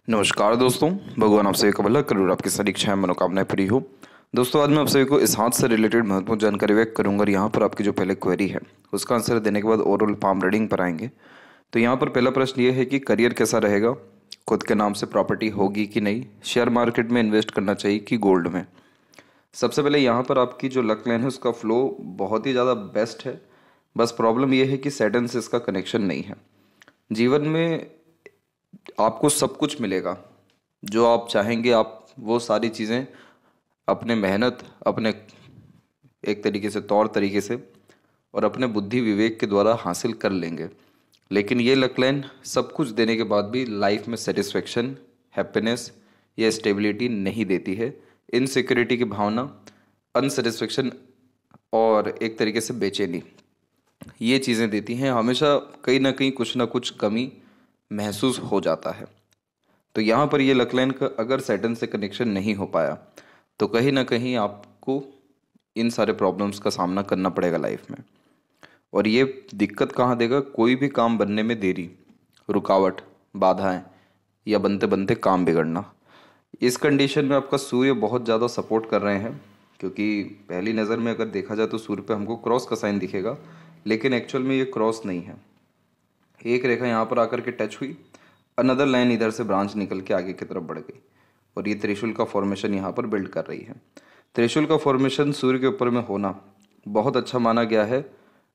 नमस्कार दोस्तों। भगवान आप सभी का भला करूँ, आपकी सारी इच्छाएं मनोकामनाएं पूरी हो। दोस्तों, आज मैं आप सभी को इस हाथ से रिलेटेड महत्वपूर्ण जानकारी व्यक्त करूंगा और यहाँ पर आपकी जो पहले क्वेरी है उसका आंसर देने के बाद ओवरऑल पाम रीडिंग पर आएंगे। तो यहाँ पर पहला प्रश्न ये है कि करियर कैसा रहेगा, खुद के नाम से प्रॉपर्टी होगी कि नहीं, शेयर मार्केट में इन्वेस्ट करना चाहिए कि गोल्ड में। सबसे पहले यहाँ पर आपकी जो लक लाइन है उसका फ्लो बहुत ही ज़्यादा बेस्ट है। बस प्रॉब्लम यह है कि सैटर्न से इसका कनेक्शन नहीं है। जीवन में आपको सब कुछ मिलेगा जो आप चाहेंगे, आप वो सारी चीज़ें अपने मेहनत, अपने एक तरीके से तौर तरीके से और अपने बुद्धि विवेक के द्वारा हासिल कर लेंगे। लेकिन ये लक लाइन सब कुछ देने के बाद भी लाइफ में सेटिस्फेक्शन, हैप्पीनेस या स्टेबिलिटी नहीं देती है। इनसिक्योरिटी की भावना, अनसेटिस्फेक्शन और एक तरीके से बेचैनी, ये चीज़ें देती हैं। हमेशा कहीं ना कुछ कमी महसूस हो जाता है। तो यहाँ पर ये लक लाइन का अगर सैटर्न से कनेक्शन नहीं हो पाया तो कहीं ना कहीं आपको इन सारे प्रॉब्लम्स का सामना करना पड़ेगा लाइफ में। और ये दिक्कत कहाँ देगा, कोई भी काम बनने में देरी, रुकावट, बाधाएं या बनते बनते काम बिगड़ना। इस कंडीशन में आपका सूर्य बहुत ज़्यादा सपोर्ट कर रहे हैं, क्योंकि पहली नज़र में अगर देखा जाए तो सूर्य पे हमको क्रॉस का साइन दिखेगा, लेकिन एक्चुअल में ये क्रॉस नहीं है। एक रेखा यहाँ पर आकर के टच हुई, अनदर लाइन इधर से ब्रांच निकल के आगे की तरफ बढ़ गई और ये त्रिशूल का फॉर्मेशन यहाँ पर बिल्ड कर रही है। त्रिशूल का फॉर्मेशन सूर्य के ऊपर में होना बहुत अच्छा माना गया है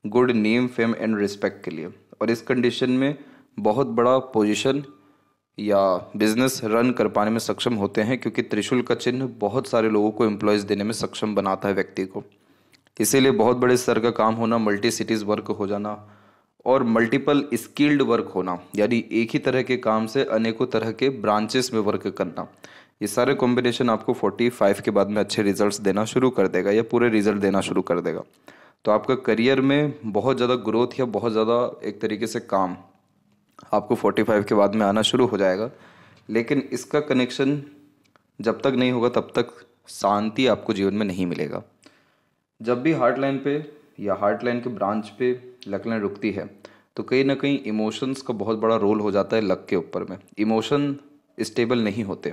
good name, fame and respect के लिए। और इस कंडीशन में बहुत बड़ा पोजीशन या बिजनेस रन कर पाने में सक्षम होते हैं, क्योंकि त्रिशूल का चिन्ह बहुत सारे लोगों को एम्प्लॉयज़ देने में सक्षम बनाता है व्यक्ति को। इसीलिए बहुत बड़े स्तर का काम होना, मल्टी सिटीज़ वर्क हो जाना और मल्टीपल स्किल्ड वर्क होना, यानी एक ही तरह के काम से अनेकों तरह के ब्रांचेस में वर्क करना, ये सारे कॉम्बिनेशन आपको 45 के बाद में अच्छे रिजल्ट्स देना शुरू कर देगा या पूरे रिजल्ट देना शुरू कर देगा। तो आपका करियर में बहुत ज़्यादा ग्रोथ या बहुत ज़्यादा एक तरीके से काम आपको 45 के बाद में आना शुरू हो जाएगा। लेकिन इसका कनेक्शन जब तक नहीं होगा तब तक शांति आपको जीवन में नहीं मिलेगा। जब भी हार्ट लाइन पे या हार्ट लाइन के ब्रांच पे लक लाइन रुकती है तो कहीं ना कहीं इमोशंस का बहुत बड़ा रोल हो जाता है लक के ऊपर में। इमोशन स्टेबल नहीं होते।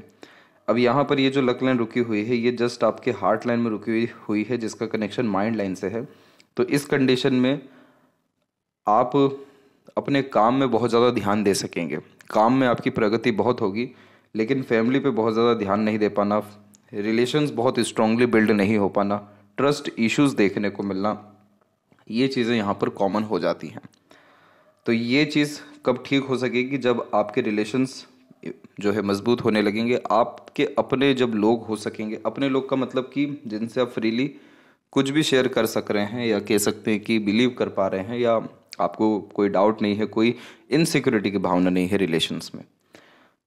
अब यहाँ पर ये जो लक लाइन रुकी हुई है ये जस्ट आपके हार्ट लाइन में रुकी हुई है, जिसका कनेक्शन माइंड लाइन से है। तो इस कंडीशन में आप अपने काम में बहुत ज़्यादा ध्यान दे सकेंगे, काम में आपकी प्रगति बहुत होगी, लेकिन फैमिली पे बहुत ज़्यादा ध्यान नहीं दे पाना, रिलेशंस बहुत स्ट्रांगली बिल्ड नहीं हो पाना, ट्रस्ट इश्यूज देखने को मिलना, ये चीज़ें यहाँ पर कॉमन हो जाती हैं। तो ये चीज़ कब ठीक हो सकेगी, जब आपके रिलेशंस जो है मजबूत होने लगेंगे, आपके अपने जब लोग हो सकेंगे। अपने लोग का मतलब कि जिनसे आप फ्रीली कुछ भी शेयर कर सक रहे हैं, या कह सकते हैं कि बिलीव कर पा रहे हैं, या आपको कोई डाउट नहीं है, कोई इनसिक्योरिटी की भावना नहीं है रिलेशंस में।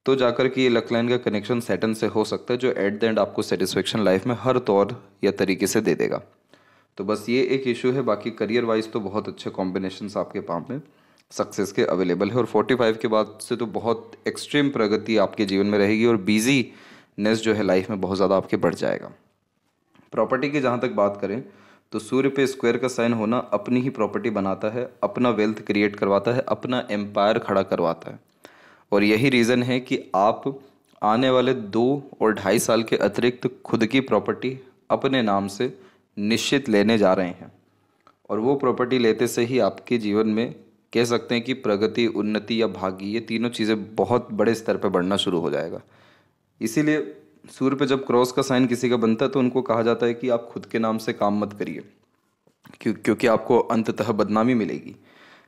तो जाकर के ये लक लाइन का कनेक्शन सैटर्न से हो सकता है, जो एट द एंड आपको सेटिस्फेक्शन लाइफ में हर तौर या तरीके से दे देगा। तो बस ये एक इशू है, बाकी करियर वाइज तो बहुत अच्छे कॉम्बिनेशंस आपके पाम में सक्सेस के अवेलेबल है। और 45 के बाद से तो बहुत एक्सट्रीम प्रगति आपके जीवन में रहेगी और बिजीनेस जो है लाइफ में बहुत ज़्यादा आपके बढ़ जाएगा। प्रॉपर्टी की जहाँ तक बात करें तो सूर्य पे स्क्वायर का साइन होना अपनी ही प्रॉपर्टी बनाता है, अपना वेल्थ क्रिएट करवाता है, अपना एम्पायर खड़ा करवाता है। और यही रीज़न है कि आप आने वाले 2 और 2.5 साल के अतिरिक्त खुद की प्रॉपर्टी अपने नाम से निश्चित लेने जा रहे हैं। और वो प्रॉपर्टी लेते से ही आपके जीवन में कह सकते हैं कि प्रगति, उन्नति या भाग्य, ये तीनों चीज़ें बहुत बड़े स्तर पर बढ़ना शुरू हो जाएगा। इसीलिए सूर्य पे जब क्रॉस का साइन किसी का बनता है तो उनको कहा जाता है कि आप खुद के नाम से काम मत करिए, क्योंकि आपको अंततः बदनामी मिलेगी।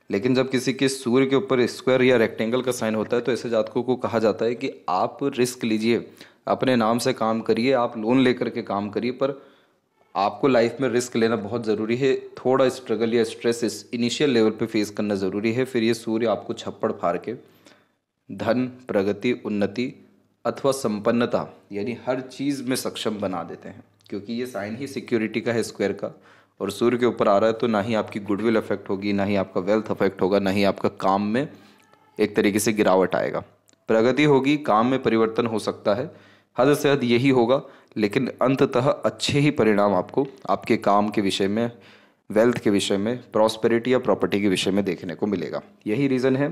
लेकिन जब किसी के सूर्य के ऊपर स्क्वायर या रेक्टेंगल का साइन होता है तो ऐसे जातकों को कहा जाता है कि आप रिस्क लीजिए, अपने नाम से काम करिए, आप लोन लेकर के काम करिए, पर आपको लाइफ में रिस्क लेना बहुत ज़रूरी है। थोड़ा स्ट्रगल या स्ट्रेस इस इनिशियल लेवल पे फेस करना ज़रूरी है। फिर ये सूर्य आपको छप्पड़ फाड़ के धन, प्रगति, उन्नति अथवा संपन्नता, यानी हर चीज़ में सक्षम बना देते हैं, क्योंकि ये साइन ही सिक्योरिटी का है, स्क्वायर का। और सूर्य के ऊपर आ रहा है तो ना ही आपकी गुडविल अफेक्ट होगी, ना ही आपका वेल्थ अफेक्ट होगा, ना ही आपका काम में एक तरीके से गिरावट आएगा। प्रगति होगी, काम में परिवर्तन हो सकता है, हद से हद यही होगा, लेकिन अंततः अच्छे ही परिणाम आपको आपके काम के विषय में, वेल्थ के विषय में, प्रॉस्पेरिटी या प्रॉपर्टी के विषय में देखने को मिलेगा। यही रीज़न है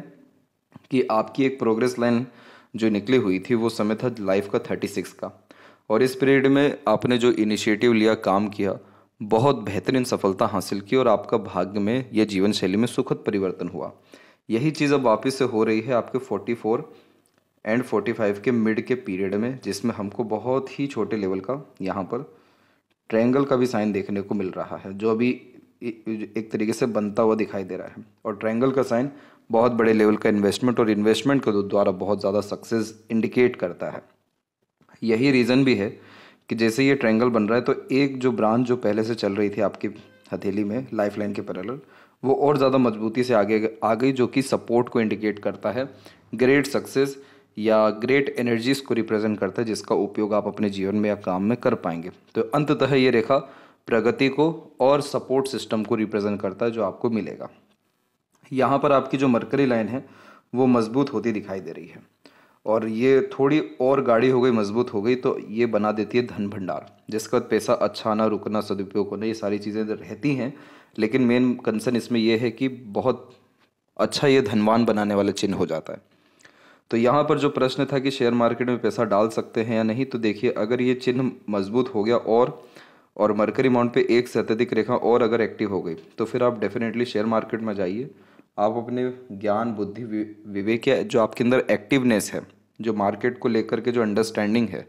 कि आपकी एक प्रोग्रेस लाइन जो निकली हुई थी वो समय था लाइफ का 36 का। और इस पीरियड में आपने जो इनिशिएटिव लिया, काम किया, बहुत बेहतरीन सफलता हासिल की और आपका भाग्य में या जीवन शैली में सुखद परिवर्तन हुआ। यही चीज़ अब वापस से हो रही है आपके 44 एंड 45 के मिड के पीरियड में, जिसमें हमको बहुत ही छोटे लेवल का यहाँ पर ट्रायंगल का भी साइन देखने को मिल रहा है, जो अभी एक तरीके से बनता हुआ दिखाई दे रहा है। और ट्रायंगल का साइन बहुत बड़े लेवल का इन्वेस्टमेंट और इन्वेस्टमेंट के द्वारा बहुत ज़्यादा सक्सेस इंडिकेट करता है। यही रीज़न भी है कि जैसे ये ट्रायंगल बन रहा है तो एक जो ब्रांच जो पहले से चल रही थी आपकी हथेली में लाइफ लाइन के पैरेलल, वो और ज़्यादा मजबूती से आगे आ गई, जो कि सपोर्ट को इंडिकेट करता है, ग्रेट सक्सेस या ग्रेट एनर्जीज को रिप्रेजेंट करता है, जिसका उपयोग आप अपने जीवन में या काम में कर पाएंगे। तो अंततः ये रेखा प्रगति को और सपोर्ट सिस्टम को रिप्रेजेंट करता है जो आपको मिलेगा। यहाँ पर आपकी जो मरकरी लाइन है वो मजबूत होती दिखाई दे रही है, और ये थोड़ी और गाढ़ी हो गई, मजबूत हो गई, तो ये बना देती है धन भंडार, जिसका पैसा अच्छा आना, रुकना, सदुपयोग होना, ये सारी चीज़ें रहती हैं। लेकिन मेन कंसर्न इसमें यह है कि बहुत अच्छा ये धनवान बनाने वाला चिन्ह हो जाता है। तो यहाँ पर जो प्रश्न था कि शेयर मार्केट में पैसा डाल सकते हैं या नहीं, तो देखिए अगर ये चिन्ह मजबूत हो गया और मरकरी माउंट पे एक से अत्यधिक रेखा और अगर एक्टिव हो गई, तो फिर आप डेफिनेटली शेयर मार्केट में जाइए। आप अपने ज्ञान, बुद्धि, विवेक या जो आपके अंदर एक्टिवनेस है, जो मार्केट को लेकर के जो अंडरस्टैंडिंग है,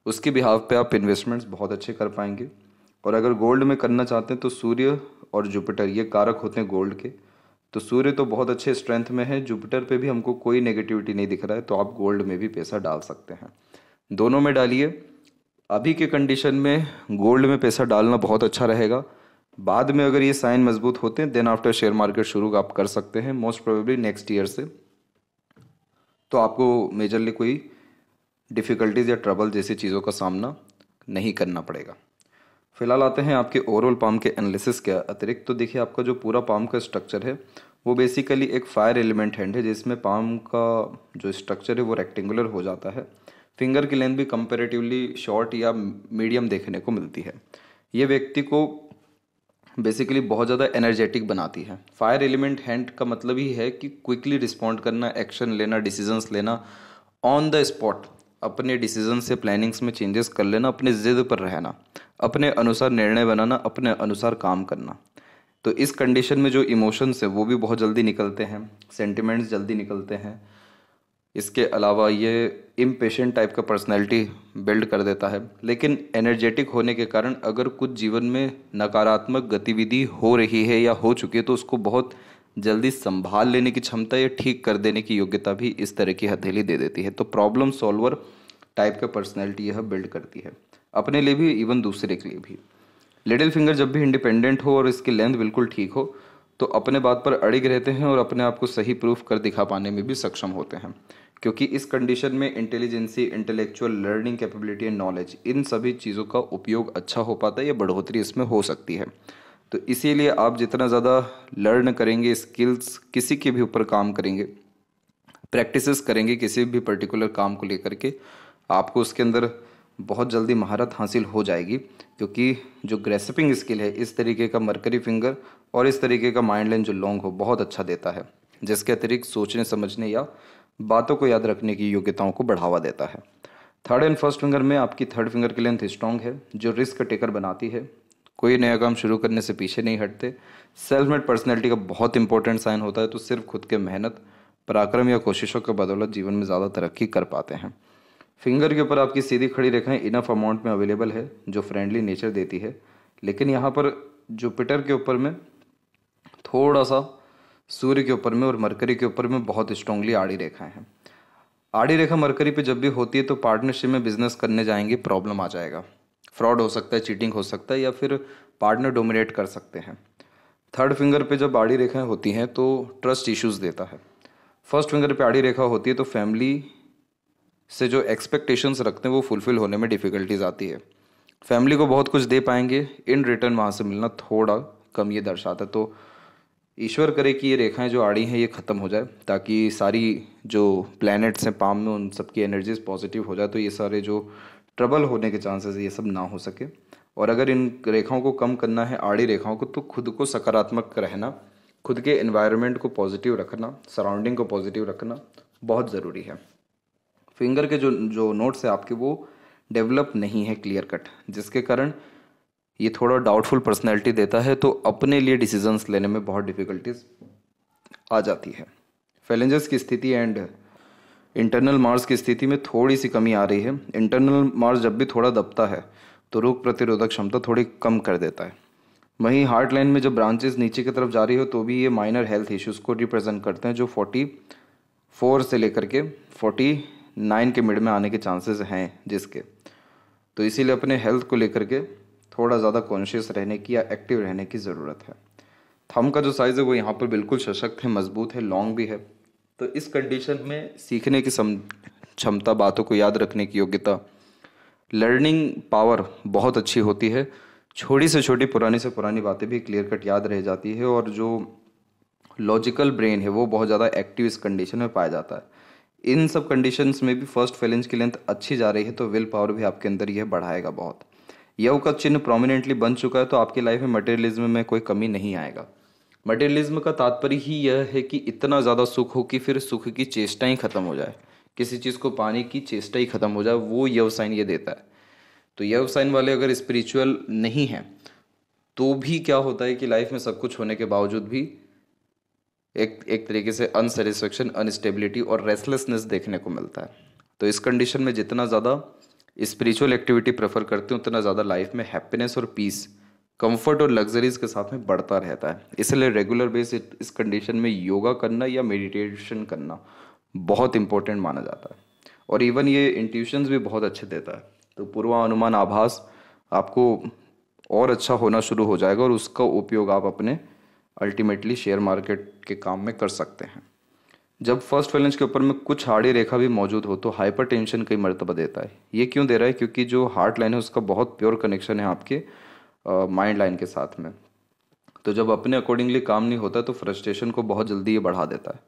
उसके बिहाव पे आप इन्वेस्टमेंट्स बहुत अच्छे कर पाएंगे। और अगर गोल्ड में करना चाहते हैं तो सूर्य और जुपिटर ये कारक होते हैं गोल्ड के। तो सूर्य तो बहुत अच्छे स्ट्रेंथ में है, जुपिटर पे भी हमको कोई नेगेटिविटी नहीं दिख रहा है, तो आप गोल्ड में भी पैसा डाल सकते हैं। दोनों में डालिए। अभी के कंडीशन में गोल्ड में पैसा डालना बहुत अच्छा रहेगा। बाद में अगर ये साइन मजबूत होते हैं देन आफ्टर शेयर मार्केट शुरू आप कर सकते हैं, मोस्ट प्रोबेबली नेक्स्ट ईयर से। तो आपको मेजरली कोई डिफ़िकल्टीज या ट्रबल जैसी चीज़ों का सामना नहीं करना पड़ेगा। फिलहाल आते हैं आपके ओवरऑल पाम के एनालिसिस के अतिरिक्त। तो देखिए आपका जो पूरा पाम का स्ट्रक्चर है वो बेसिकली एक फायर एलिमेंट हैंड है, जिसमें पाम का जो स्ट्रक्चर है वो रेक्टेंगुलर हो जाता है। फिंगर की लेंथ भी कंपैरेटिवली शॉर्ट या मीडियम देखने को मिलती है। ये व्यक्ति को बेसिकली बहुत ज़्यादा एनर्जेटिक बनाती है। फायर एलिमेंट हैंड का मतलब ही है कि क्विकली रिस्पॉन्ड करना, एक्शन लेना, डिसीजंस लेना, ऑन द स्पॉट अपने डिसीजन से प्लानिंग्स में चेंजेस कर लेना, अपने ज़िद पर रहना, अपने अनुसार निर्णय बनाना, अपने अनुसार काम करना। तो इस कंडीशन में जो इमोशंस है वो भी बहुत जल्दी निकलते हैं, सेंटिमेंट्स जल्दी निकलते हैं। इसके अलावा ये इम्पेशेंट टाइप का पर्सनैलिटी बिल्ड कर देता है। लेकिन एनर्जेटिक होने के कारण अगर कुछ जीवन में नकारात्मक गतिविधि हो रही है या हो चुकी है तो उसको बहुत जल्दी संभाल लेने की क्षमता या ठीक कर देने की योग्यता भी इस तरह की हथेली दे देती है। तो प्रॉब्लम सॉल्वर टाइप का पर्सनैलिटी यह बिल्ड करती है, अपने लिए भी, इवन दूसरे के लिए भी। लिटिल फिंगर जब भी इंडिपेंडेंट हो और इसकी लेंथ बिल्कुल ठीक हो तो अपने बात पर अड़िग रहते हैं और अपने आप को सही प्रूफ कर दिखा पाने में भी सक्षम होते हैं, क्योंकि इस कंडीशन में intelligence, intellectual learning capability and knowledge, इन सभी चीज़ों का उपयोग अच्छा हो पाता है या बढ़ोतरी इसमें हो सकती है। तो इसीलिए आप जितना ज़्यादा लर्न करेंगे, स्किल्स किसी के भी ऊपर काम करेंगे, प्रैक्टिसेस करेंगे किसी भी पर्टिकुलर काम को लेकर के, आपको उसके अंदर बहुत जल्दी महारत हासिल हो जाएगी। क्योंकि जो ग्रेस्पिंग स्किल है इस तरीके का मरकरी फिंगर और इस तरीके का माइंड लाइन जो लॉन्ग हो बहुत अच्छा देता है, जिसके अतिरिक्त सोचने, समझने या बातों को याद रखने की योग्यताओं को बढ़ावा देता है। थर्ड एंड फर्स्ट फिंगर में आपकी थर्ड फिंगर की लेंथ स्ट्रॉन्ग है, जो रिस्क टेकर बनाती है, कोई नया काम शुरू करने से पीछे नहीं हटते। सेल्फ मेड पर्सनैलिटी का बहुत इंपॉर्टेंट साइन होता है, तो सिर्फ खुद के मेहनत, पराक्रम या कोशिशों के बदौलत जीवन में ज़्यादा तरक्की कर पाते हैं। फिंगर के ऊपर आपकी सीधी खड़ी रेखाएं इनफ अमाउंट में अवेलेबल है, जो फ्रेंडली नेचर देती है। लेकिन यहाँ पर जुपिटर के ऊपर में थोड़ा सा, सूर्य के ऊपर में और मरकरी के ऊपर में बहुत स्ट्रांगली आड़ी रेखाएं हैं। आड़ी रेखा मरकरी पे जब भी होती है तो पार्टनरशिप में बिजनेस करने जाएंगे प्रॉब्लम आ जाएगा, फ्रॉड हो सकता है, चीटिंग हो सकता है, या फिर पार्टनर डोमिनेट कर सकते हैं। थर्ड फिंगर पे जब आड़ी रेखाएं होती हैं तो ट्रस्ट इश्यूज देता है। फर्स्ट फिंगर पे आड़ी रेखा होती है तो फैमिली से जो एक्सपेक्टेशंस रखते हैं वो फुलफिल होने में डिफ़िकल्टीज आती है। फैमिली को बहुत कुछ दे पाएंगे, इन रिटर्न वहाँ से मिलना थोड़ा कम ये दर्शाता है। तो ईश्वर करे कि ये रेखाएं जो आड़ी हैं ये ख़त्म हो जाए, ताकि सारी जो प्लैनेट्स हैं पाम में उन सब की एनर्जीज पॉजिटिव हो जाए, तो ये सारे जो ट्रबल होने के चांसेस ये सब ना हो सके। और अगर इन रेखाओं को कम करना है, आड़ी रेखाओं को, तो खुद को सकारात्मक रहना, खुद के एनवायरनमेंट को पॉजिटिव रखना, सराउंडिंग को पॉजिटिव रखना बहुत ज़रूरी है। फिंगर के जो जो नोट्स है आपके वो डेवलप नहीं है क्लियर कट, जिसके कारण ये थोड़ा डाउटफुल पर्सनैलिटी देता है, तो अपने लिए डिसीजंस लेने में बहुत डिफ़िकल्टीज आ जाती है। फेलेंजर्स की स्थिति एंड इंटरनल मार्स की स्थिति में थोड़ी सी कमी आ रही है। इंटरनल मार्स जब भी थोड़ा दबता है तो रोग प्रतिरोधक क्षमता थोड़ी कम कर देता है। वहीं हार्ट लाइन में जब ब्रांचेस नीचे की तरफ जा रही हो तो भी ये माइनर हेल्थ इश्यूज को रिप्रेजेंट करते हैं, जो 44 से लेकर के 49 के मिड में आने के चांसेस हैं जिसके। तो इसीलिए अपने हेल्थ को लेकर के थोड़ा ज़्यादा कॉन्शियस रहने की या एक्टिव रहने की ज़रूरत है। थंब का जो साइज़ है वो यहाँ पर बिल्कुल सशक्त है, मजबूत है, लॉन्ग भी है। तो इस कंडीशन में सीखने की क्षमता, बातों को याद रखने की योग्यता, लर्निंग पावर बहुत अच्छी होती है। छोटी से छोटी, पुरानी से पुरानी बातें भी क्लियर कट याद रह जाती है, और जो लॉजिकल ब्रेन है वो बहुत ज़्यादा एक्टिव इस कंडीशन में पाया जाता है। इन सब कंडीशंस में भी फर्स्ट फेलेंज की लेंथ अच्छी जा रही है, तो विल पावर भी आपके अंदर यह बढ़ाएगा बहुत। यव का चिन्ह प्रोमिनेंटली बन चुका है, तो आपकी लाइफ में मटेरियलिज्म में कोई कमी नहीं आएगा। मटेरियलिज्म का तात्पर्य ही यह है कि इतना ज़्यादा सुख हो कि फिर सुख की चेष्टा ही खत्म हो जाए, किसी चीज़ को पाने की चेष्टा ही खत्म हो जाए, वो यव साइन ये देता है। तो यव साइन वाले अगर स्पिरिचुअल नहीं हैं तो भी क्या होता है कि लाइफ में सब कुछ होने के बावजूद भी एक तरीके से अनसेटिस्फेक्शन, अनस्टेबिलिटी और रेस्टलेसनेस देखने को मिलता है। तो इस कंडीशन में जितना ज़्यादा स्पिरिचुअल एक्टिविटी प्रेफर करते हैं उतना ज़्यादा लाइफ में हैप्पीनेस और पीस, कंफर्ट और लग्जरीज के साथ में बढ़ता रहता है। इसलिए रेगुलर बेस इस कंडीशन में योगा करना या मेडिटेशन करना बहुत इंपॉर्टेंट माना जाता है। और इवन ये इंट्यूशंस भी बहुत अच्छे देता है। तो पूर्वानुमान आभास आपको और अच्छा होना शुरू हो जाएगा, और उसका उपयोग आप अपने अल्टीमेटली शेयर मार्केट के काम में कर सकते हैं। जब फर्स्ट फेलेंज के ऊपर में कुछ हार्डी रेखा भी मौजूद हो तो हाइपर टेंशन कई मर्तबा देता है। ये क्यों दे रहा है? क्योंकि जो हार्ट लाइन है उसका बहुत प्योर कनेक्शन है आपके माइंड लाइन के साथ में। तो जब अपने अकॉर्डिंगली काम नहीं होता तो फ्रस्ट्रेशन को बहुत जल्दी ये बढ़ा देता है।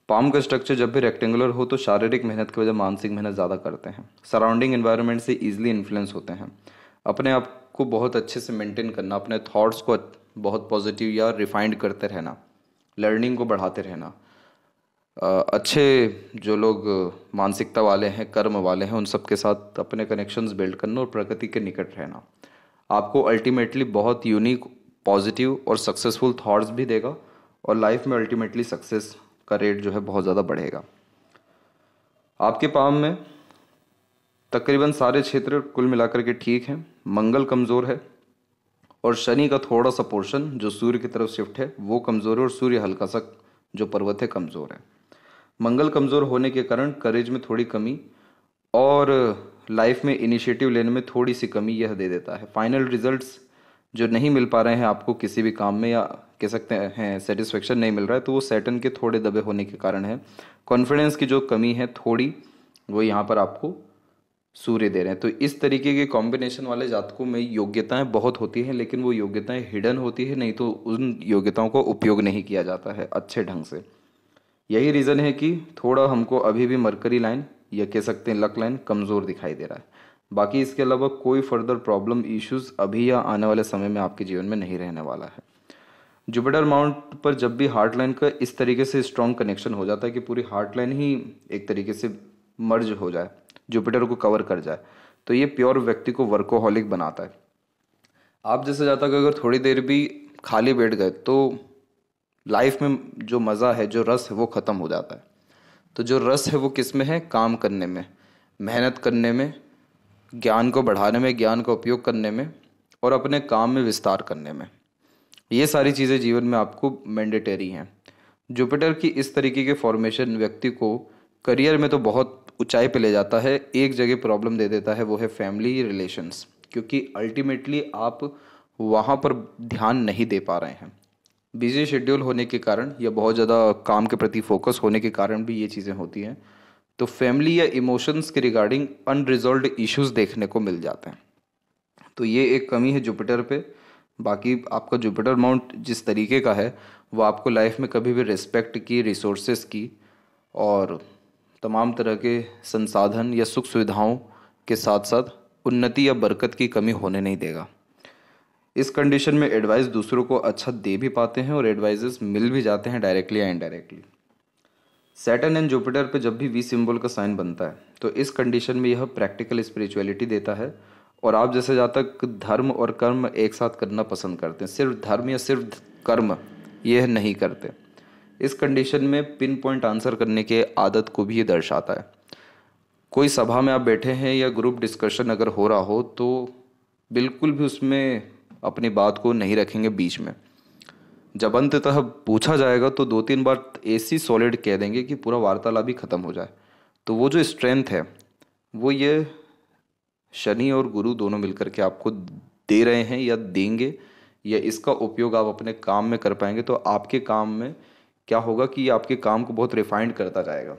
पाम का स्ट्रक्चर जब भी रेक्टेंगुलर हो तो शारीरिक मेहनत की वजह मानसिक मेहनत ज़्यादा करते हैं। सराउंडिंग एनवायरनमेंट से ईजिली इन्फ्लुएंस होते हैं। अपने आप को बहुत अच्छे से मेंटेन करना, अपने थॉट्स को बहुत पॉजिटिव या रिफाइंड करते रहना, लर्निंग को बढ़ाते रहना, अच्छे जो लोग मानसिकता वाले हैं, कर्म वाले हैं, उन सब के साथ अपने कनेक्शंस बिल्ड करना और प्रकृति के निकट रहना आपको अल्टीमेटली बहुत यूनिक, पॉजिटिव और सक्सेसफुल थॉट्स भी देगा, और लाइफ में अल्टीमेटली सक्सेस का रेट जो है बहुत ज़्यादा बढ़ेगा। आपके पाम में तकरीबन सारे क्षेत्र कुल मिलाकर के ठीक हैं। मंगल कमज़ोर है और शनि का थोड़ा सा पोर्शन जो सूर्य की तरफ शिफ्ट है वो कमज़ोर है, और सूर्य हल्का सा जो पर्वत है कमज़ोर है। मंगल कमज़ोर होने के कारण करेज में थोड़ी कमी और लाइफ में इनिशिएटिव लेने में थोड़ी सी कमी यह दे देता है। फाइनल रिजल्ट्स जो नहीं मिल पा रहे हैं आपको किसी भी काम में, या कह सकते हैं सेटिस्फेक्शन नहीं मिल रहा है, तो वो सैटर्न के थोड़े दबे होने के कारण है। कॉन्फिडेंस की जो कमी है थोड़ी, वो यहाँ पर आपको सूर्य दे रहे हैं। तो इस तरीके के कॉम्बिनेशन वाले जातकों में योग्यताएं बहुत होती हैं, लेकिन वो योग्यताएं हिडन होती है, नहीं तो उन योग्यताओं को उपयोग नहीं किया जाता है अच्छे ढंग से। यही रीज़न है कि थोड़ा हमको अभी भी मरकरी लाइन या कह सकते हैं लक लाइन कमज़ोर दिखाई दे रहा है। बाकी इसके अलावा कोई फर्दर प्रॉब्लम, इश्यूज अभी या आने वाले समय में आपके जीवन में नहीं रहने वाला है। जुपिटर माउंट पर जब भी हार्ट लाइन का इस तरीके से स्ट्रॉन्ग कनेक्शन हो जाता है कि पूरी हार्ट लाइन ही एक तरीके से मर्ज हो जाए, जुपिटर को कवर कर जाए, तो ये प्योर व्यक्ति को वर्कोहॉलिक बनाता है। आप जैसे जाता कि अगर थोड़ी देर भी खाली बैठ गए तो लाइफ में जो मज़ा है, जो रस है, वो ख़त्म हो जाता है। तो जो रस है वो किस में है? काम करने में, मेहनत करने में, ज्ञान को बढ़ाने में, ज्ञान का उपयोग करने में, और अपने काम में विस्तार करने में। ये सारी चीज़ें जीवन में आपको मैंडेटरी हैं। जुपिटर की इस तरीके के फॉर्मेशन व्यक्ति को करियर में तो बहुत ऊंचाई पे ले जाता है, एक जगह प्रॉब्लम दे देता है, वो है फैमिली रिलेशंस, क्योंकि अल्टीमेटली आप वहाँ पर ध्यान नहीं दे पा रहे हैं। बिजी शेड्यूल होने के कारण या बहुत ज़्यादा काम के प्रति फोकस होने के कारण भी ये चीज़ें होती हैं। तो फैमिली या इमोशंस के रिगार्डिंग अनरिजॉल्व्ड इश्यूज देखने को मिल जाते हैं। तो ये एक कमी है जुपिटर पे। बाकी आपका जुपिटर माउंट जिस तरीके का है वो आपको लाइफ में कभी भी रिस्पेक्ट की, रिसोर्सेज की और तमाम तरह के संसाधन या सुख सुविधाओं के साथ साथ उन्नति या बरकत की कमी होने नहीं देगा। इस कंडीशन में एडवाइस दूसरों को अच्छा दे भी पाते हैं और एडवाइजेस मिल भी जाते हैं डायरेक्टली या इनडायरेक्टली। सैटर्न एंड जुपिटर पे जब भी वी सिंबल का साइन बनता है तो इस कंडीशन में यह प्रैक्टिकल स्पिरिचुअलिटी देता है, और आप जैसे जातक धर्म और कर्म एक साथ करना पसंद करते हैं, सिर्फ धर्म या सिर्फ कर्म यह नहीं करते। इस कंडीशन में पिन पॉइंट आंसर करने के आदत को भी ये दर्शाता है। कोई सभा में आप बैठे हैं या ग्रुप डिस्कशन अगर हो रहा हो तो बिल्कुल भी उसमें अपनी बात को नहीं रखेंगे बीच में। जब अंततः पूछा जाएगा तो 2-3 बार ऐसी सॉलिड कह देंगे कि पूरा वार्तालाप भी खत्म हो जाए। तो वो जो स्ट्रेंथ है वो ये शनि और गुरु दोनों मिलकर के आपको दे रहे हैं या देंगे, या इसका उपयोग आप अपने काम में कर पाएंगे तो आपके काम में क्या होगा कि ये आपके काम को बहुत रिफाइंड करता जाएगा।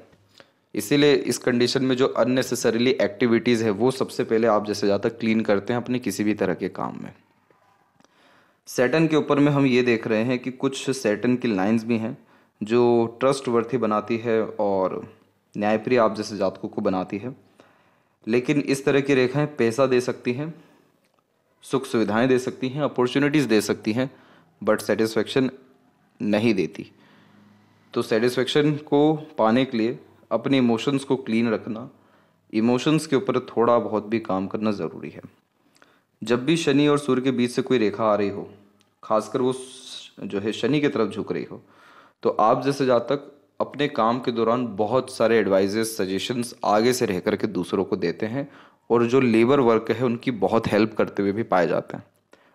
इसीलिए इस कंडीशन में जो अननेसेसरीली एक्टिविटीज़ है वो सबसे पहले आप जैसे ज़्यादा क्लीन करते हैं अपने किसी भी तरह के काम में। सैटर्न के ऊपर में हम ये देख रहे हैं कि कुछ सैटर्न की लाइंस भी हैं जो ट्रस्ट वर्थी बनाती है और न्यायप्रिय आप जैसे जातकों को बनाती है। लेकिन इस तरह की रेखाएं पैसा दे सकती हैं, सुख सुविधाएं दे सकती हैं, अपॉर्चुनिटीज़ दे सकती हैं, बट सेटिस्फेक्शन नहीं देती। तो सेटिस्फेक्शन को पाने के लिए अपने इमोशंस को क्लीन रखना, इमोशंस के ऊपर थोड़ा बहुत भी काम करना ज़रूरी है। जब भी शनि और सूर्य के बीच से कोई रेखा आ रही हो, खासकर वो जो है शनि की तरफ झुक रही हो, तो आप जैसे जातक अपने काम के दौरान बहुत सारे एडवाइजेस सजेशंस आगे से रह कर के दूसरों को देते हैं, और जो लेबर वर्क है उनकी बहुत हेल्प करते हुए भी पाए जाते हैं,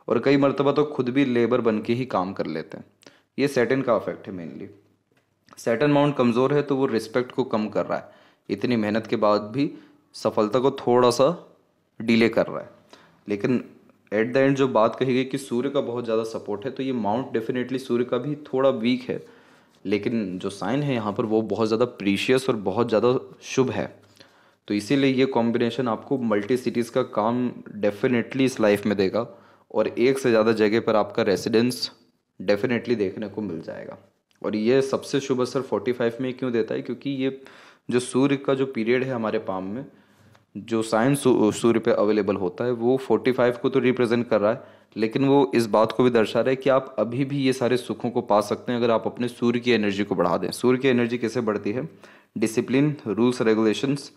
और कई मर्तबा तो खुद भी लेबर बन के ही काम कर लेते हैं। ये सैटर्न का इफेक्ट है मेनली। सैटर्न माउंट कमज़ोर है तो वो रिस्पेक्ट को कम कर रहा है, इतनी मेहनत के बाद भी सफलता को थोड़ा सा डिले कर रहा है। लेकिन एट द एंड जो बात कही गई कि सूर्य का बहुत ज़्यादा सपोर्ट है, तो ये माउंट डेफिनेटली सूर्य का भी थोड़ा वीक है, लेकिन जो साइन है यहाँ पर वो बहुत ज़्यादा प्रीशियस और बहुत ज़्यादा शुभ है। तो इसीलिए ये कॉम्बिनेशन आपको मल्टी सिटीज़ का काम डेफिनेटली इस लाइफ में देगा, और एक से ज़्यादा जगह पर आपका रेसिडेंस डेफिनेटली देखने को मिल जाएगा। और ये सबसे शुभ असर 45 में क्यों देता है, क्योंकि ये जो सूर्य का जो पीरियड है हमारे पाम में, जो साइन सूर्य पे अवेलेबल होता है वो 45 को तो रिप्रेजेंट कर रहा है, लेकिन वो इस बात को भी दर्शा रहा है कि आप अभी भी ये सारे सुखों को पा सकते हैं अगर आप अपने सूर्य की एनर्जी को बढ़ा दें। सूर्य की एनर्जी कैसे बढ़ती है? डिसिप्लिन, रूल्स रेगुलेशंस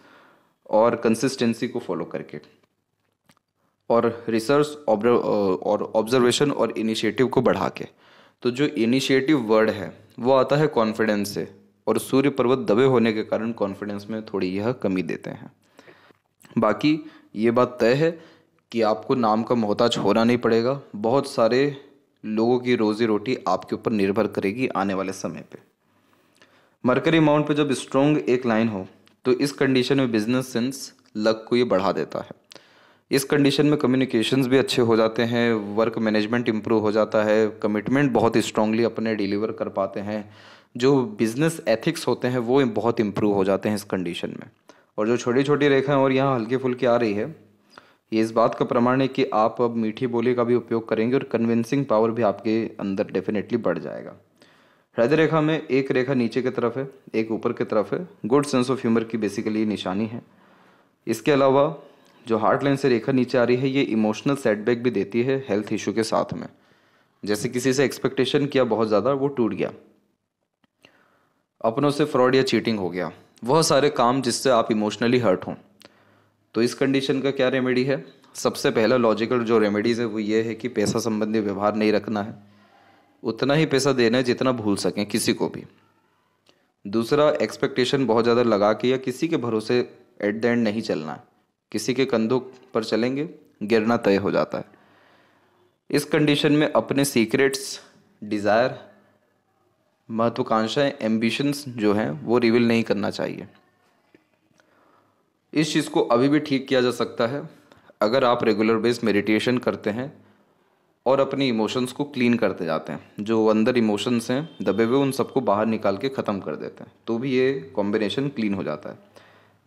और कंसिस्टेंसी को फॉलो करके, और रिसर्च और ऑब्जर्वेशन और इनिशिएटिव को बढ़ा के। तो जो इनिशिएटिव वर्ड है वो आता है कॉन्फिडेंस से, और सूर्य पर्वत दबे होने के कारण कॉन्फिडेंस में थोड़ी यह कमी देते हैं। बाकी ये बात तय है कि आपको नाम का मोहताज होना नहीं पड़ेगा। बहुत सारे लोगों की रोजी रोटी आपके ऊपर निर्भर करेगी आने वाले समय पे। मरकरी माउंट पे जब स्ट्रॉन्ग एक लाइन हो तो इस कंडीशन में बिजनेस सेंस लक को ये बढ़ा देता है। इस कंडीशन में कम्युनिकेशंस भी अच्छे हो जाते हैं, वर्क मैनेजमेंट इंप्रूव हो जाता है, कमिटमेंट बहुत स्ट्रांगली अपने डिलीवर कर पाते हैं, जो बिजनेस एथिक्स होते हैं वो बहुत इंप्रूव हो जाते हैं इस कंडीशन में। और जो छोटी छोटी रेखाएं और यहाँ हल्की फुल्की आ रही है, ये इस बात का प्रमाण है कि आप अब मीठी बोली का भी उपयोग करेंगे और कन्विंसिंग पावर भी आपके अंदर डेफिनेटली बढ़ जाएगा। हृदय रेखा में एक रेखा नीचे की तरफ है, एक ऊपर की तरफ है। गुड सेंस ऑफ ह्यूमर की बेसिकली निशानी है। इसके अलावा जो हार्ट लाइन से रेखा नीचे आ रही है ये इमोशनल सेटबैक भी देती है हेल्थ इशू के साथ में। जैसे किसी से एक्सपेक्टेशन किया बहुत ज़्यादा, वो टूट गया, अपनों से फ्रॉड या चीटिंग हो गया, वह सारे काम जिससे आप इमोशनली हर्ट हों। तो इस कंडीशन का क्या रेमेडी है? सबसे पहला लॉजिकल जो रेमेडीज़ है वो ये है कि पैसा संबंधी व्यवहार नहीं रखना है, उतना ही पैसा देना है जितना भूल सकें किसी को भी। दूसरा, एक्सपेक्टेशन बहुत ज़्यादा लगा के या किसी के भरोसे एट द एंड नहीं चलना है। किसी के कंधों पर चलेंगे गिरना तय हो जाता है। इस कंडीशन में अपने सीक्रेट्स, डिज़ायर, महत्वाकांक्षाएं, एम्बिशंस जो हैं वो रिवील नहीं करना चाहिए। इस चीज़ को अभी भी ठीक किया जा सकता है अगर आप रेगुलर बेस मेडिटेशन करते हैं और अपने इमोशंस को क्लीन करते जाते हैं। जो अंदर इमोशंस हैं दबे हुए उन सबको बाहर निकाल के ख़त्म कर देते हैं, तो भी ये कॉम्बिनेशन क्लीन हो जाता है।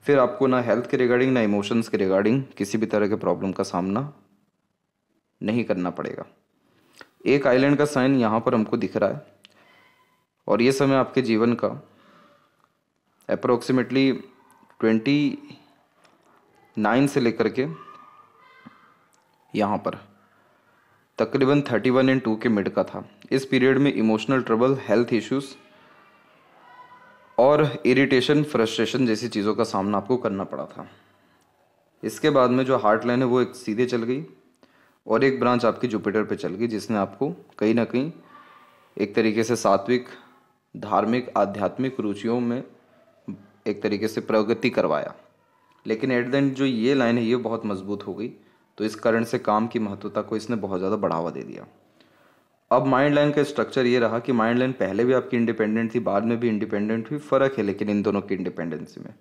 फिर आपको ना हेल्थ के रिगार्डिंग ना इमोशंस के रिगार्डिंग किसी भी तरह के प्रॉब्लम का सामना नहीं करना पड़ेगा। एक आइलैंड का साइन यहाँ पर हमको दिख रहा है, और ये समय आपके जीवन का अप्रोक्सीमेटली 29 से लेकर के यहाँ पर तकरीबन 31 एंड 2 के मिड का था। इस पीरियड में इमोशनल ट्रबल, हेल्थ इश्यूज और इरिटेशन, फ्रस्ट्रेशन जैसी चीज़ों का सामना आपको करना पड़ा था। इसके बाद में जो हार्ट लाइन है वो एक सीधे चल गई और एक ब्रांच आपकी जुपिटर पे चल गई, जिसने आपको कहीं ना कहीं एक तरीके से सात्विक, धार्मिक, आध्यात्मिक रुचियों में एक तरीके से प्रगति करवाया। लेकिन एट द एंड जो ये लाइन है ये बहुत मजबूत हो गई, तो इस कारण से काम की महत्वता को इसने बहुत ज़्यादा बढ़ावा दे दिया। अब माइंड लाइन का स्ट्रक्चर ये रहा कि माइंड लाइन पहले भी आपकी इंडिपेंडेंट थी, बाद में भी इंडिपेंडेंट हुई। फ़र्क है लेकिन इन दोनों की इंडिपेंडेंसी में।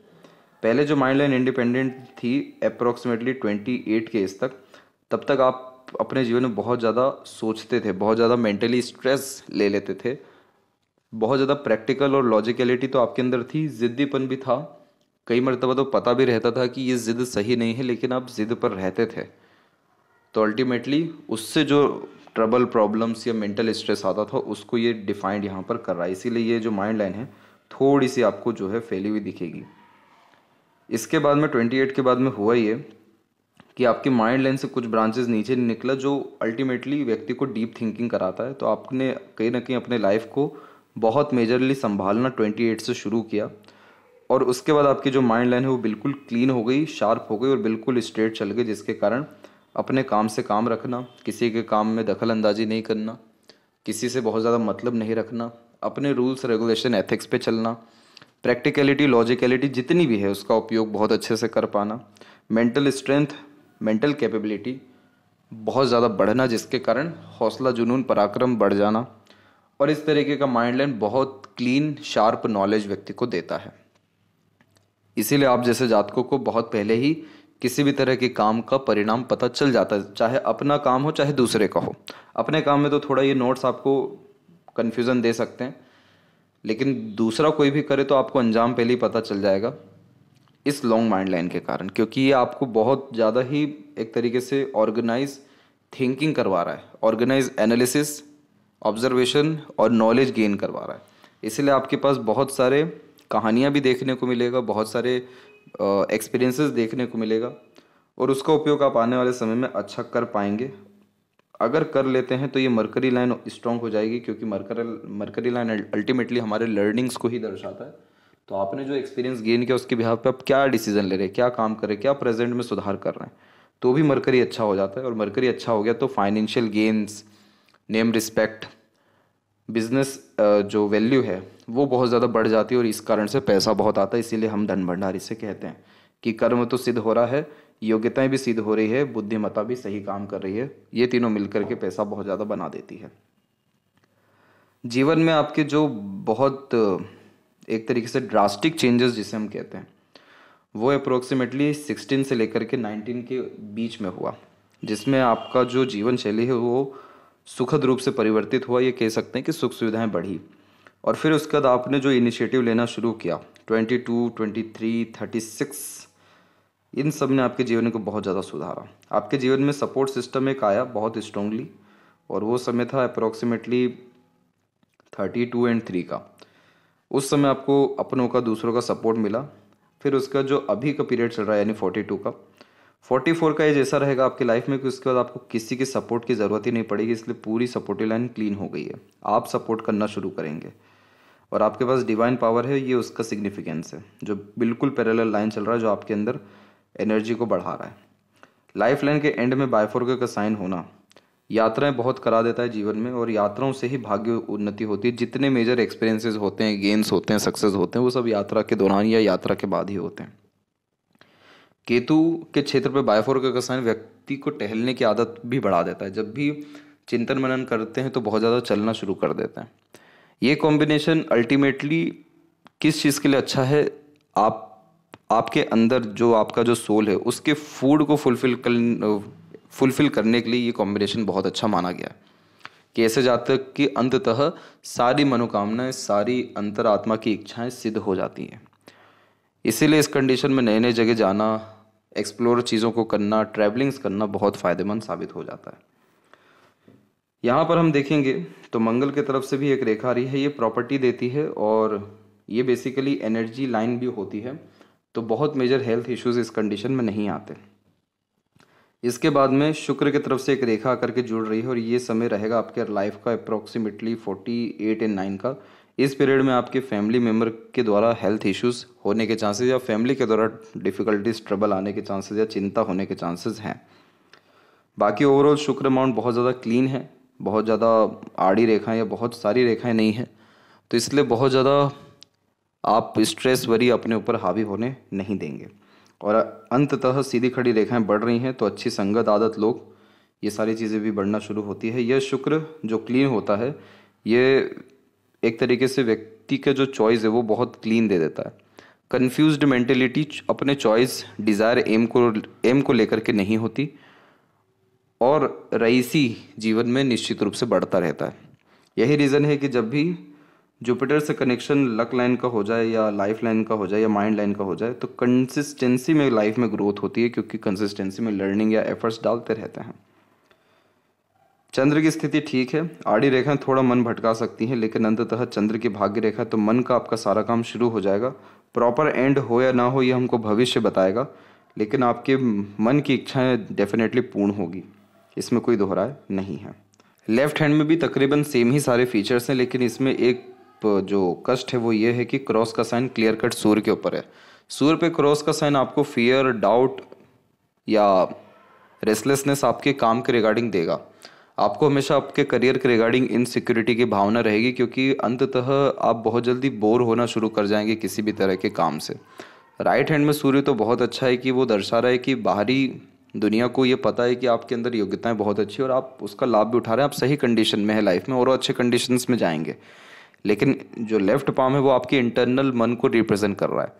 पहले जो माइंड लाइन इंडिपेंडेंट थी अप्रोक्सीमेटली 28 के एज तक, तब तक आप अपने जीवन में बहुत ज़्यादा सोचते थे, बहुत ज़्यादा मेंटली स्ट्रेस ले लेते थे, बहुत ज़्यादा प्रैक्टिकल और लॉजिकलिटी तो आपके अंदर थी, ज़िद्दीपन भी था। कई मरतबा तो पता भी रहता था कि ये ज़िद सही नहीं है, लेकिन आप ज़िद पर रहते थे। तो अल्टीमेटली उससे जो ट्रबल, प्रॉब्लम्स या मेंटल स्ट्रेस आता था, उसको ये डिफाइंड यहाँ पर कर रहा है। इसीलिए ये जो माइंड लाइन है थोड़ी सी आपको जो है फैली हुई दिखेगी। इसके बाद में 28 के बाद में हुआ ये कि आपकी माइंड लाइन से कुछ ब्रांचेस नीचे निकला, जो अल्टीमेटली व्यक्ति को डीप थिंकिंग कराता है। तो आपने कहीं ना कहीं अपने लाइफ को बहुत मेजरली संभालना 28 से शुरू किया, और उसके बाद आपकी जो माइंड लाइन है वो बिल्कुल क्लीन हो गई, शार्प हो गई और बिल्कुल स्ट्रेट चल गई, जिसके कारण अपने काम से काम रखना, किसी के काम में दखल अंदाजी नहीं करना, किसी से बहुत ज़्यादा मतलब नहीं रखना, अपने रूल्स, रेगुलेशन, एथिक्स पे चलना, प्रैक्टिकलिटी, लॉजिकलिटी जितनी भी है उसका उपयोग बहुत अच्छे से कर पाना, मेंटल स्ट्रेंथ, मेंटल कैपेबिलिटी बहुत ज़्यादा बढ़ना, जिसके कारण हौसला, जुनून, पराक्रम बढ़ जाना। और इस तरीके का माइंड लाइन बहुत क्लीन, शार्प नॉलेज व्यक्ति को देता है। इसीलिए आप जैसे जातकों को बहुत पहले ही किसी भी तरह के काम का परिणाम पता चल जाता है, चाहे अपना काम हो चाहे दूसरे का हो। अपने काम में तो थोड़ा ये नोट्स आपको कन्फ्यूज़न दे सकते हैं, लेकिन दूसरा कोई भी करे तो आपको अंजाम पहले ही पता चल जाएगा, इस लॉन्ग माइंड लाइन के कारण। क्योंकि ये आपको बहुत ज़्यादा ही एक तरीके से ऑर्गेनाइज थिंकिंग करवा रहा है, ऑर्गेनाइज एनालिसिस, ऑब्जर्वेशन और नॉलेज गेन करवा रहा है। इसलिए आपके पास बहुत सारे कहानियाँ भी देखने को मिलेगा, बहुत सारे एक्सपीरियंसेस देखने को मिलेगा, और उसका उपयोग आप आने वाले समय में अच्छा कर पाएंगे। अगर कर लेते हैं तो ये मरकरी लाइन स्ट्रांग हो जाएगी, क्योंकि मरकरी लाइन अल्टीमेटली हमारे लर्निंग्स को ही दर्शाता है। तो आपने जो एक्सपीरियंस गेन किया उसके बिहाफ पे आप क्या डिसीजन ले रहे हैं, क्या काम कर रहे हैं, क्या प्रेजेंट में सुधार कर रहे हैं, तो भी मरकरी अच्छा हो जाता है। और मरकरी अच्छा हो गया तो financial gains, name, respect, business जो वैल्यू है वो बहुत ज़्यादा बढ़ जाती है, और इस कारण से पैसा बहुत आता है। इसीलिए हम धन भंडारी से कहते हैं कि कर्म तो सिद्ध हो रहा है, योग्यताएं भी सिद्ध हो रही है, बुद्धिमत्ता भी सही काम कर रही है, ये तीनों मिलकर के पैसा बहुत ज़्यादा बना देती है। जीवन में आपके जो बहुत एक तरीके से ड्रास्टिक चेंजेस जिसे हम कहते हैं, वो अप्रोक्सीमेटली 16 से लेकर के 19 के बीच में हुआ, जिसमें आपका जो जीवन शैली है वो सुखद रूप से परिवर्तित हुआ। ये कह सकते हैं कि सुख सुविधाएं बढ़ी। और फिर उसके बाद आपने जो इनिशिएटिव लेना शुरू किया 22, 23, 36, इन सब ने आपके जीवन को बहुत ज़्यादा सुधारा। आपके जीवन में सपोर्ट सिस्टम एक आया बहुत स्ट्रांगली, और वो समय था अप्रोक्सीमेटली 32 एंड 3 का। उस समय आपको अपनों का, दूसरों का सपोर्ट मिला। फिर उसका जो अभी का पीरियड चल रहा है यानी 42 का, 44 का एज ऐसा रहेगा आपकी लाइफ में कि उसके बाद आपको किसी की सपोर्ट की ज़रूरत ही नहीं पड़ेगी। इसलिए पूरी सपोर्टिव लाइन क्लीन हो गई है, आप सपोर्ट करना शुरू करेंगे, और आपके पास डिवाइन पावर है, ये उसका सिग्निफिकेंस है, जो बिल्कुल पैरेलल लाइन चल रहा है, जो आपके अंदर एनर्जी को बढ़ा रहा है। लाइफ लाइन के एंड में बायफोर्क का साइन होना यात्राएं बहुत करा देता है जीवन में, और यात्राओं से ही भाग्य उन्नति होती है। जितने मेजर एक्सपीरियंसेस होते हैं, गेन्स होते हैं, सक्सेस होते हैं, वो सब यात्रा के दौरान या यात्रा के बाद ही होते हैं। केतु के क्षेत्र पे बायफोर्क का साइन व्यक्ति को टहलने की आदत भी बढ़ा देता है। जब भी चिंतन मनन करते हैं तो बहुत ज़्यादा चलना शुरू कर देते हैं। ये कॉम्बिनेशन अल्टीमेटली किस चीज़ के लिए अच्छा है, आपके अंदर जो आपका जो सोल है उसके फूड को फुलफिल करने के लिए ये कॉम्बिनेशन बहुत अच्छा माना गया है। कि ऐसे जातक की अंततः सारी मनोकामनाएं, सारी अंतरात्मा की इच्छाएं सिद्ध हो जाती हैं। इसीलिए इस कंडीशन में नए नए जगह जाना, एक्सप्लोर चीज़ों को करना, ट्रैवलिंग्स करना बहुत फ़ायदेमंद साबित हो जाता है। यहाँ पर हम देखेंगे तो मंगल की तरफ से भी एक रेखा आ रही है, ये प्रॉपर्टी देती है, और ये बेसिकली एनर्जी लाइन भी होती है। तो बहुत मेजर हेल्थ इश्यूज इस कंडीशन में नहीं आते। इसके बाद में शुक्र की तरफ से एक रेखा आकर के जुड़ रही है, और ये समय रहेगा आपके लाइफ का अप्रोक्सीमेटली 48 एंड 9 का। इस पीरियड में आपके फैमिली मेम्बर के द्वारा हेल्थ इश्यूज होने के चांसेस या फैमिली के द्वारा डिफ़िकल्टीज ट्रबल आने के चांसेस या चिंता होने के चांसेस हैं। बाकी ओवरऑल शुक्र अमाउंट बहुत ज़्यादा क्लीन है, बहुत ज़्यादा आड़ी रेखाएं या बहुत सारी रेखाएं नहीं हैं, तो इसलिए बहुत ज़्यादा आप स्ट्रेस वरी अपने ऊपर हावी होने नहीं देंगे। और अंततः सीधी खड़ी रेखाएं बढ़ रही हैं तो अच्छी संगत, आदत, लोग, ये सारी चीज़ें भी बढ़ना शुरू होती है। यह शुक्र जो क्लीन होता है ये एक तरीके से व्यक्ति का जो चॉइस है वो बहुत क्लीन दे देता है। कन्फ्यूज्ड मेंटेलिटी अपने चॉइस, डिज़ायर, एम को लेकर के नहीं होती और रईसी जीवन में निश्चित रूप से बढ़ता रहता है। यही रीज़न है कि जब भी जुपिटर से कनेक्शन लक लाइन का हो जाए या लाइफ लाइन का हो जाए या माइंड लाइन का हो जाए तो कंसिस्टेंसी में लाइफ में ग्रोथ होती है, क्योंकि कंसिस्टेंसी में लर्निंग या एफर्ट्स डालते रहते हैं। चंद्र की स्थिति ठीक है, आड़ी रेखाएं थोड़ा मन भटका सकती हैं, लेकिन अंततः चंद्र की भाग्य रेखा तो मन का आपका सारा काम शुरू हो जाएगा। प्रॉपर एंड हो या ना हो ये हमको भविष्य बताएगा, लेकिन आपके मन की इच्छाएं डेफिनेटली पूर्ण होगी, इसमें कोई दोहराए नहीं है। लेफ्ट हैंड में भी तकरीबन सेम ही सारे फीचर्स हैं, लेकिन इसमें एक जो कष्ट है वो ये है कि क्रॉस का साइन क्लियर कट सूर्य के ऊपर है। सूर्य पे क्रॉस का साइन आपको फियर, डाउट या रेस्टलेसनेस आपके काम के रिगार्डिंग देगा। आपको हमेशा आपके करियर के रिगार्डिंग इनसिक्योरिटी की भावना रहेगी, क्योंकि अंततः आप बहुत जल्दी बोर होना शुरू कर जाएंगे किसी भी तरह के काम से। राइट हैंड में सूर्य तो बहुत अच्छा है कि वो दर्शा रहा है कि बाहरी दुनिया को ये पता है कि आपके अंदर योग्यताएं बहुत अच्छी और आप उसका लाभ भी उठा रहे हैं, आप सही कंडीशन में है लाइफ में और अच्छे कंडीशंस में जाएंगे। लेकिन जो लेफ्ट पाम है वो आपके इंटरनल मन को रिप्रेजेंट कर रहा है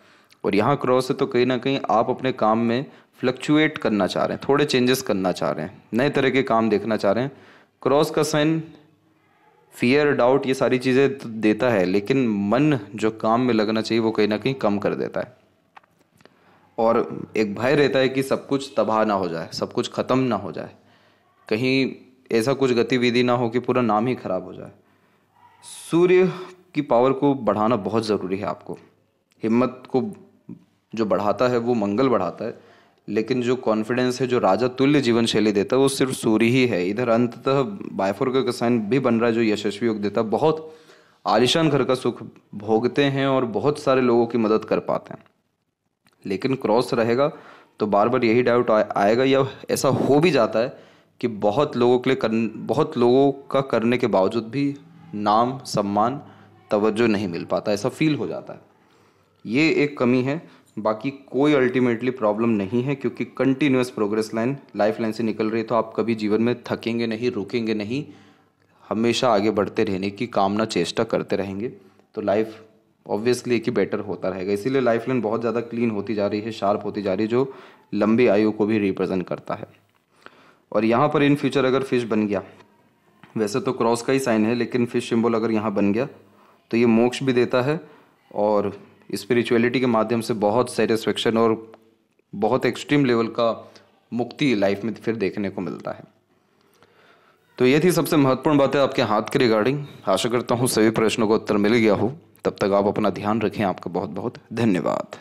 और यहाँ क्रॉस है, तो कहीं ना कहीं आप अपने काम में फ्लक्चुएट करना चाह रहे हैं, थोड़े चेंजेस करना चाह रहे हैं, नए तरह के काम देखना चाह रहे हैं। क्रॉस का साइन फियर, डाउट ये सारी चीज़ें देता है, लेकिन मन जो काम में लगना चाहिए वो कहीं ना कहीं कम कर देता है और एक भय रहता है कि सब कुछ तबाह ना हो जाए, सब कुछ ख़त्म ना हो जाए, कहीं ऐसा कुछ गतिविधि ना हो कि पूरा नाम ही खराब हो जाए। सूर्य की पावर को बढ़ाना बहुत ज़रूरी है। आपको हिम्मत को जो बढ़ाता है वो मंगल बढ़ाता है, लेकिन जो कॉन्फिडेंस है, जो राजा तुल्य जीवन शैली देता है वो सिर्फ सूर्य ही है। इधर अंततः बायफोर का साइन भी बन रहा है जो यशस्वी योग देता है। बहुत आलिशान घर का सुख भोगते हैं और बहुत सारे लोगों की मदद कर पाते हैं, लेकिन क्रॉस रहेगा तो बार बार यही डाउट आएगा या ऐसा हो भी जाता है कि बहुत लोगों के लिए बहुत लोगों का करने के बावजूद भी नाम, सम्मान, तवज्जो नहीं मिल पाता, ऐसा फील हो जाता है। ये एक कमी है, बाकी कोई अल्टीमेटली प्रॉब्लम नहीं है, क्योंकि continuous progress line life line से निकल रही है, तो आप कभी जीवन में थकेंगे नहीं, रुकेंगे नहीं, हमेशा आगे बढ़ते रहने की कामना, चेष्टा करते रहेंगे, तो लाइफ ऑब्वियसली एक ही बेटर होता रहेगा। इसीलिए लाइफ लाइन बहुत ज़्यादा क्लीन होती जा रही है, शार्प होती जा रही है, जो लंबी आयु को भी रिप्रेजेंट करता है। और यहाँ पर इन फ्यूचर अगर फिश बन गया, वैसे तो क्रॉस का ही साइन है, लेकिन फिश सिंबल अगर यहाँ बन गया तो ये मोक्ष भी देता है और स्पिरिचुअलिटी के माध्यम से बहुत सेटिस्फेक्शन और बहुत एक्सट्रीम लेवल का मुक्ति लाइफ में फिर देखने को मिलता है। तो ये थी सबसे महत्वपूर्ण बातें आपके हाथ के रिगार्डिंग। आशा करता हूँ सभी प्रश्नों का उत्तर मिल गया हो। तब तक आप अपना ध्यान रखें। आपका बहुत बहुत धन्यवाद।